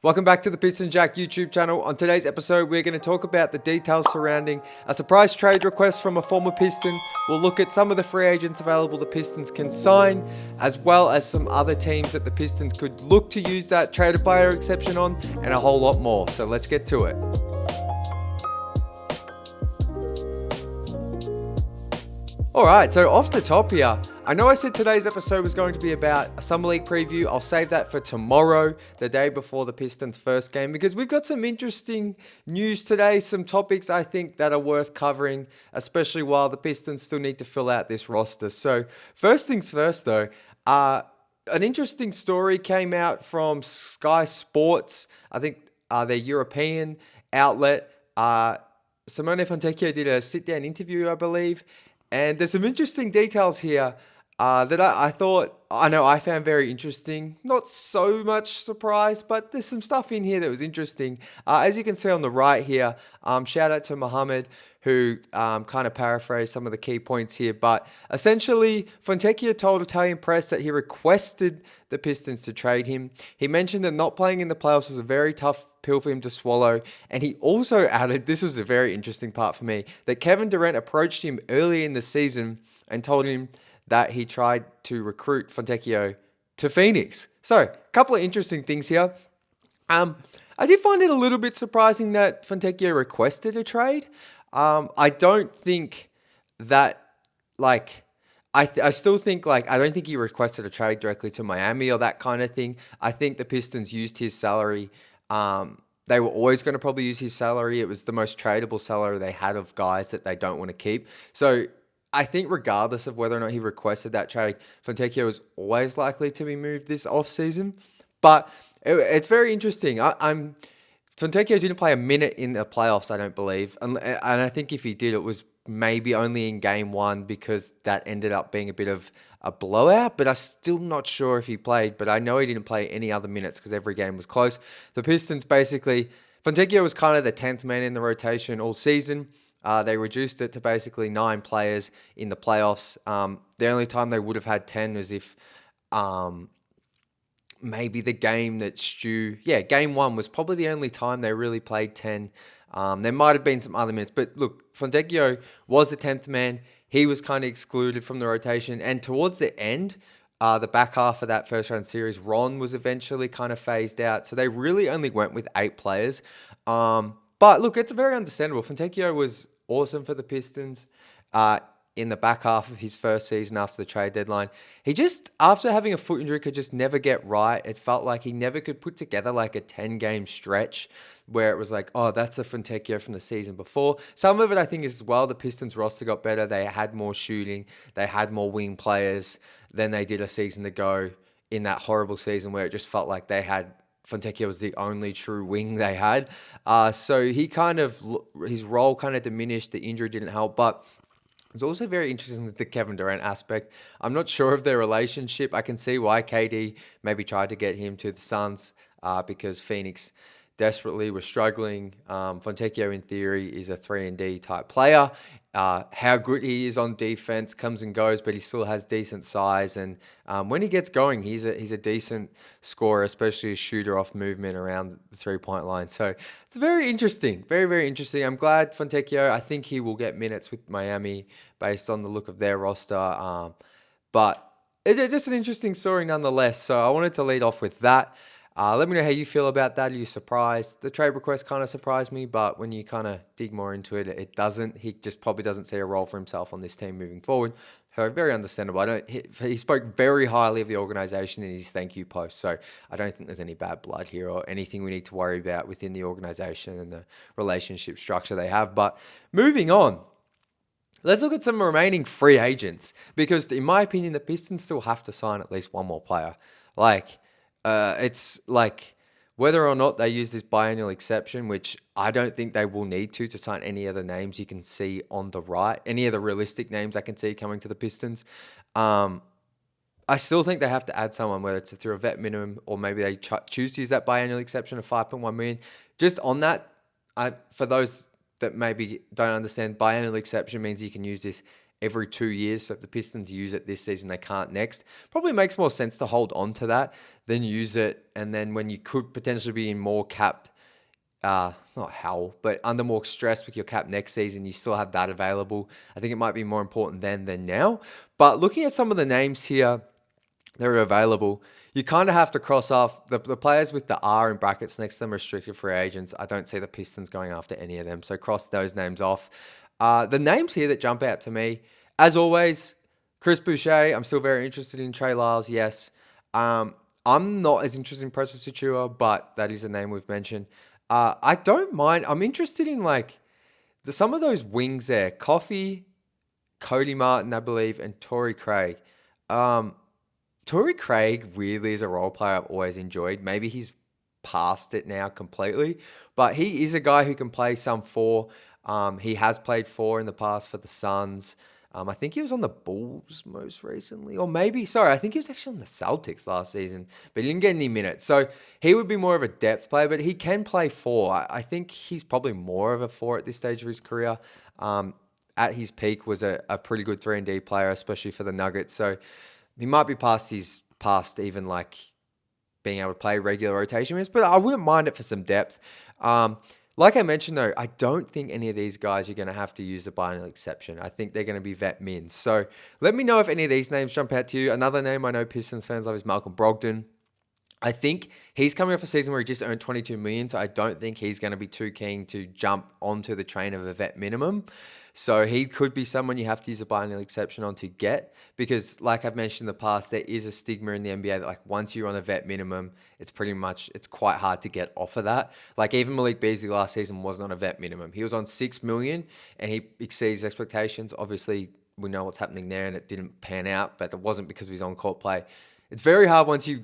Welcome back to the Piston Jack YouTube channel. On today's episode, we're going to talk about the details surrounding a surprise trade request from a former Piston. We'll look at some of the free agents available the Pistons can sign, as well as some other teams that the Pistons could look to use that traded buyer exception on, and a whole lot more. So let's get to it. Alright, so off the top here, I know I said today's episode was going to be about a Summer League preview. I'll save that for tomorrow, the day before the Pistons' first game, because we've got some interesting news today, some topics I think that are worth covering, especially while the Pistons still need to fill out this roster. So first things first though, an interesting story came out from Sky Sports, I think their European outlet. Simone Fontecchio did a sit-down interview, I believe, and there's some interesting details here that I thought, I know I found very interesting. Not so much surprised, but there's some stuff in here that was interesting. As you can see on the right here, shout out to Mohammed, who kind of paraphrased some of the key points here. But essentially, Fontecchio told Italian press that he requested the Pistons to trade him. He mentioned that not playing in the playoffs was a very tough pill for him to swallow. And he also added, this was a very interesting part for me, that Kevin Durant approached him early in the season and told him that he tried to recruit Fontecchio to Phoenix. So, a couple of interesting things here. I did find it a little bit surprising that Fontecchio requested a trade. I don't think that, I still think, I don't think he requested a trade directly to Miami or that kind of thing. I think the Pistons used his salary. They were always going to probably use his salary. It was the most tradable salary they had of guys that they don't want to keep. So I think regardless of whether or not he requested that trade, Fontecchio is always likely to be moved this offseason. But it's very interesting. Fontecchio didn't play a minute in the playoffs, I don't believe. And I think if he did, it was maybe only in game one because that ended up being a bit of a blowout. But I'm still not sure if he played. But I know he didn't play any other minutes because every game was close. The Pistons basically, Fontecchio was kind of the 10th man in the rotation all season. They reduced it to basically 9 players in the playoffs. The only time they would have had 10 was if maybe the game that game one was probably the only time they really played 10. There might have been some other minutes, but look, Fontecchio was the 10th man. He was kind of excluded from the rotation, and towards the end, the back half of that first round series, Ron was eventually kind of phased out. So they really only went with 8 players. But look, it's very understandable. Fontecchio was awesome for the Pistons in the back half of his first season after the trade deadline. He just, after having a foot injury, could just never get right. It felt like he never could put together like a 10-game stretch where it was like, oh, that's a Fontecchio from the season before. Some of it, I think, is as well, the Pistons roster got better. They had more shooting. They had more wing players than they did a season ago in that horrible season where it just felt like they had Fontecchio was the only true wing they had. So his role kind of diminished. The injury didn't help. But it's also very interesting the Kevin Durant aspect. I'm not sure of their relationship. I can see why KD maybe tried to get him to the Suns because Phoenix desperately was struggling. Fontecchio, in theory, is a 3-and-D type player. How good he is on defense comes and goes, but he still has decent size. And when he gets going, he's a decent scorer, especially a shooter off movement around the three-point line. So it's very interesting, very, very interesting. I'm glad Fontecchio, I think he will get minutes with Miami based on the look of their roster. But it's just an interesting story nonetheless. So I wanted to lead off with that. Let me know how you feel about that. Are you surprised? The trade request kind of surprised me, but when you kind of dig more into it, it doesn't. He just probably doesn't see a role for himself on this team moving forward. So very understandable. He spoke very highly of the organization in his thank you post, so I don't think there's any bad blood here or anything we need to worry about within the organization and the relationship structure they have. But moving on, let's look at some remaining free agents because, in my opinion, the Pistons still have to sign at least one more player. It's like whether or not they use this biannual exception, which I don't think they will need to sign any other names you can see on the right, any of the realistic names I can see coming to the Pistons. I still think they have to add someone, whether it's through a vet minimum or maybe they choose to use that biannual exception of $5.1 million. Just on that, for those that maybe don't understand, biannual exception means you can use this every 2 years. So if the Pistons use it this season, they can't next. Probably makes more sense to hold on to that than use it. And then when you could potentially be in more cap, not hell, but under more stress with your cap next season, you still have that available. I think it might be more important then than now. But looking at some of the names here that are available, you kind of have to cross off the players with the R in brackets next to them, restricted free agents. I don't see the Pistons going after any of them. So cross those names off. The names here that jump out to me, as always, Chris Boucher. I'm still very interested in Trey Lyles, yes. I'm not as interested in Precious Achiuwa, but that is a name we've mentioned. I don't mind. I'm interested in some of those wings there. Coffee, Cody Martin, I believe, and Torrey Craig. Torrey Craig really is a role player I've always enjoyed. Maybe he's past it now completely, but he is a guy who can play some four. He has played four in the past for the Suns. I think he was on the Bulls most recently, or I think he was actually on the Celtics last season, but he didn't get any minutes. So he would be more of a depth player, but he can play four. I think he's probably more of a four at this stage of his career. At his peak was a pretty good 3-and-D player, especially for the Nuggets. So he might be past even being able to play regular rotation minutes, but I wouldn't mind it for some depth. Like I mentioned, though, I don't think any of these guys are going to have to use the biennial exception. I think they're going to be vet mins. So let me know if any of these names jump out to you. Another name I know Pistons fans love is Malcolm Brogdon. I think he's coming off a season where he just earned $22 million, so I don't think he's going to be too keen to jump onto the train of a vet minimum. So he could be someone you have to use a biennial exception on to get, because like I've mentioned in the past, there is a stigma in the NBA that once you're on a vet minimum, it's quite hard to get off of that. Even Malik Beasley last season wasn't on a vet minimum. He was on $6 million and he exceeds expectations. Obviously, we know what's happening there and it didn't pan out, but it wasn't because of his on-court play. It's very hard once you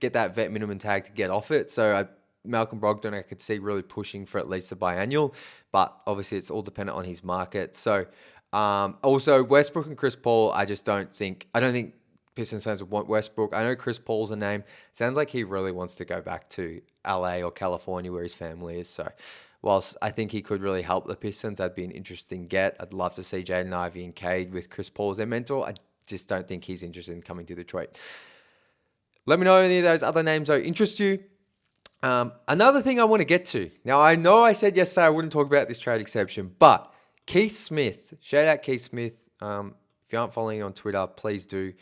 get that vet minimum tag to get off it. So Malcolm Brogdon, I could see really pushing for at least the biannual, but obviously it's all dependent on his market. So also Westbrook and Chris Paul, I don't think Pistons fans would want Westbrook. I know Chris Paul's a name. Sounds like he really wants to go back to LA or California where his family is. So whilst I think he could really help the Pistons, that'd be an interesting get. I'd love to see Jaden Ivey and Cade with Chris Paul as their mentor. I just don't think he's interested in coming to Detroit. Let me know if any of those other names though interest you. Another thing I want to get to. Now, I know I said yesterday I wouldn't talk about this trade exception, but Keith Smith, shout out Keith Smith. If you aren't following on Twitter, please do.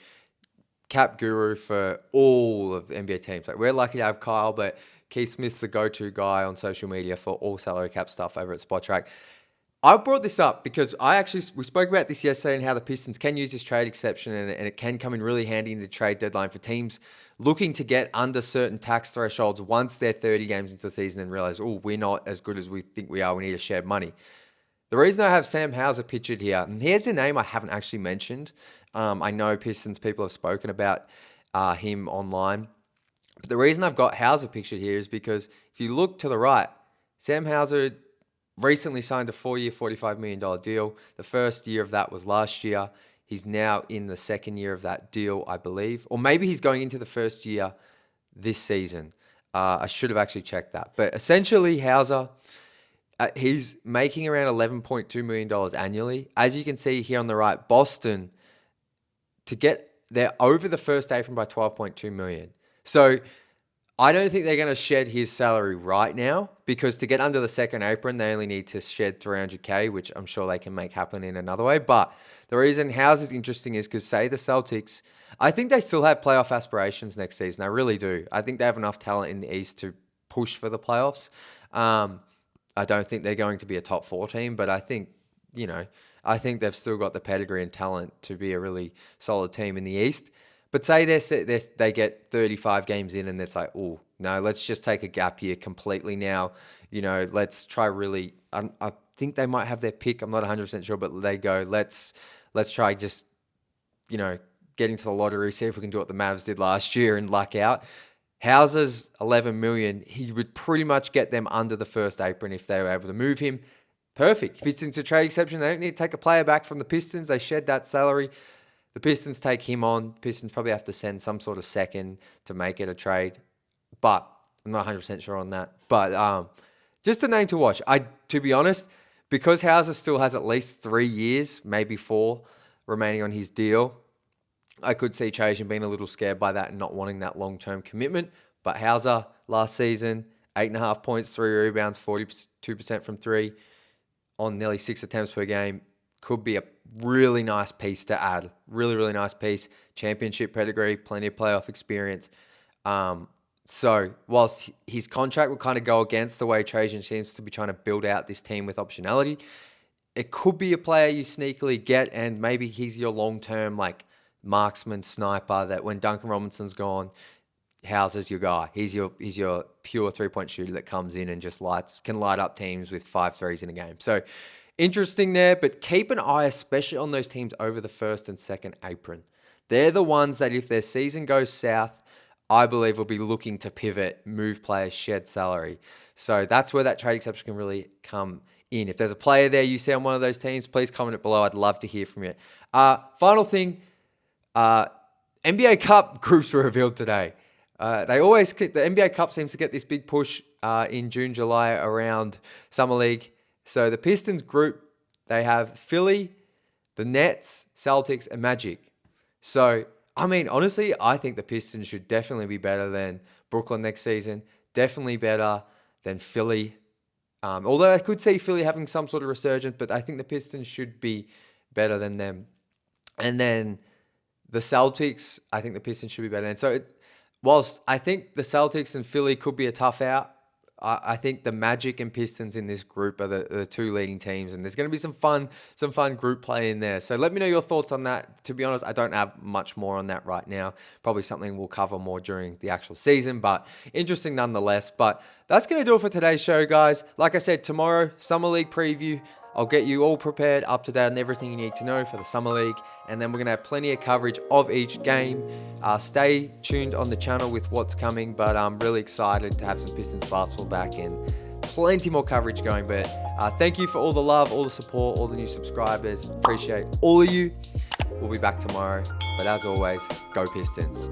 Cap guru for all of the NBA teams. We're lucky to have Kyle, but Keith Smith's the go-to guy on social media for all salary cap stuff over at SpotTrack. I brought this up because we spoke about this yesterday and how the Pistons can use this trade exception and it can come in really handy in the trade deadline for teams looking to get under certain tax thresholds once they're 30 games into the season and realize, we're not as good as we think we are. We need to share money. The reason I have Sam Hauser pictured here, and here's a name I haven't actually mentioned. I know Pistons people have spoken about him online. But the reason I've got Hauser pictured here is because if you look to the right, Sam Hauser recently signed a 4-year, $45 million deal. The first year of that was last year. He's now in the second year of that deal, I believe. Or maybe he's going into the first year this season. I should have actually checked that. But essentially, Hauser, he's making around $11.2 million annually. As you can see here on the right, Boston, they're over the first apron by $12.2 million. So I don't think they're going to shed his salary right now, because to get under the second apron, they only need to shed $300K, which I'm sure they can make happen in another way. But the reason Hauser's interesting is because, say, the Celtics, I think they still have playoff aspirations next season. I really do. I think they have enough talent in the East to push for the playoffs. I don't think they're going to be a top 4 team, but I think they've still got the pedigree and talent to be a really solid team in the East. But say they get 35 games in and it's like, no, let's just take a gap year completely now. Let's try really, I think they might have their pick. I'm not 100% sure, but they go, let's try just, getting to the lottery, see if we can do what the Mavs did last year and luck out. Hauser's $11 million, he would pretty much get them under the first apron if they were able to move him. Perfect. If it's into trade exception, they don't need to take a player back from the Pistons. They shed that salary. The Pistons take him on. Pistons probably have to send some sort of second to make it a trade. But I'm not 100% sure on that. But just a name to watch. To be honest, Because Hauser still has at least 3 years, maybe 4, remaining on his deal, I could see Trajan being a little scared by that and not wanting that long-term commitment. But Hauser, last season, 8.5 points, 3 rebounds, 42% from 3 on nearly 6 attempts per game. Could be a really nice piece to add. Really, really nice piece. Championship pedigree, plenty of playoff experience. So whilst his contract will kind of go against the way Trajan seems to be trying to build out this team with optionality, it could be a player you sneakily get, and maybe he's your long-term marksman sniper that when Duncan Robinson's gone, Hauser's your guy. He's your pure three-point shooter that comes in and just can light up teams with 5 threes in a game. So interesting there, but keep an eye especially on those teams over the first and second apron. They're the ones that if their season goes south, I believe will be looking to pivot, move players, shed salary. So that's where that trade exception can really come in. If there's a player there you see on one of those teams, please comment it below. I'd love to hear from you. Final thing, NBA Cup groups were revealed today. The NBA Cup seems to get this big push in June, July around Summer League. So the Pistons group, they have Philly, the Nets, Celtics, and Magic. So, I mean, honestly, I think the Pistons should definitely be better than Brooklyn next season. Definitely better than Philly. Although I could see Philly having some sort of resurgence, but I think the Pistons should be better than them. And then the Celtics, I think the Pistons should be better than. So whilst I think the Celtics and Philly could be a tough out, I think the Magic and Pistons in this group are the 2 leading teams, and there's going to be some fun group play in there. So let me know your thoughts on that. To be honest, I don't have much more on that right now. Probably something we'll cover more during the actual season, but interesting nonetheless. But that's going to do it for today's show, guys. Like I said, tomorrow, Summer League preview. I'll get you all prepared, up to date on everything you need to know for the Summer League. And then we're going to have plenty of coverage of each game. Stay tuned on the channel with what's coming. But I'm really excited to have some Pistons basketball back and plenty more coverage going. But thank you for all the love, all the support, all the new subscribers. Appreciate all of you. We'll be back tomorrow. But as always, go Pistons.